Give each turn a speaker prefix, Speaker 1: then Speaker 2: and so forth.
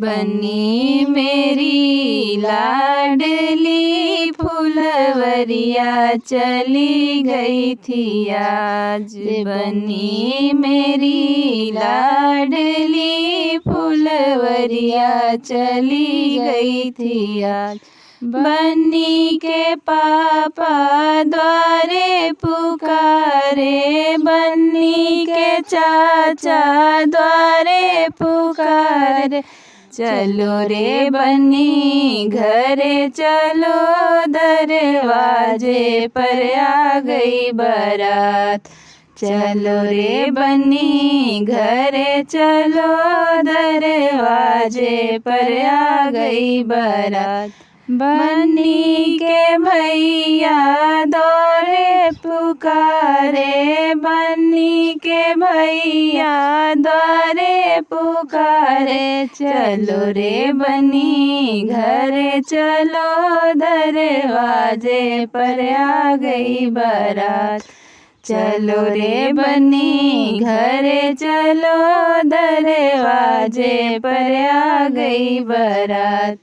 Speaker 1: बनी मेरी लाडली फुलवरिया चली गई थी आज। बनी मेरी लाडली फुलवरिया चली गई थी आज। बन्नी के पापा द्वारे पुकारे, बन्नी के चाचा द्वारे पुकारे। चलो रे बन्नी घरे चलो, दरवाजे पर आ गई बारात। चलो रे बन्नी घरे चलो, दरवाजे पर आ गई बारात। बन्नी के भैया दौड़े पुकारे, बन्नी के भैया दौड़े पुकारे। चलो रे बन्नी घरे चलो, दरवाजे पर आ गई बारात। चलो रे बन्नी घरे चलो, दरवाजे पर आ गई बारात।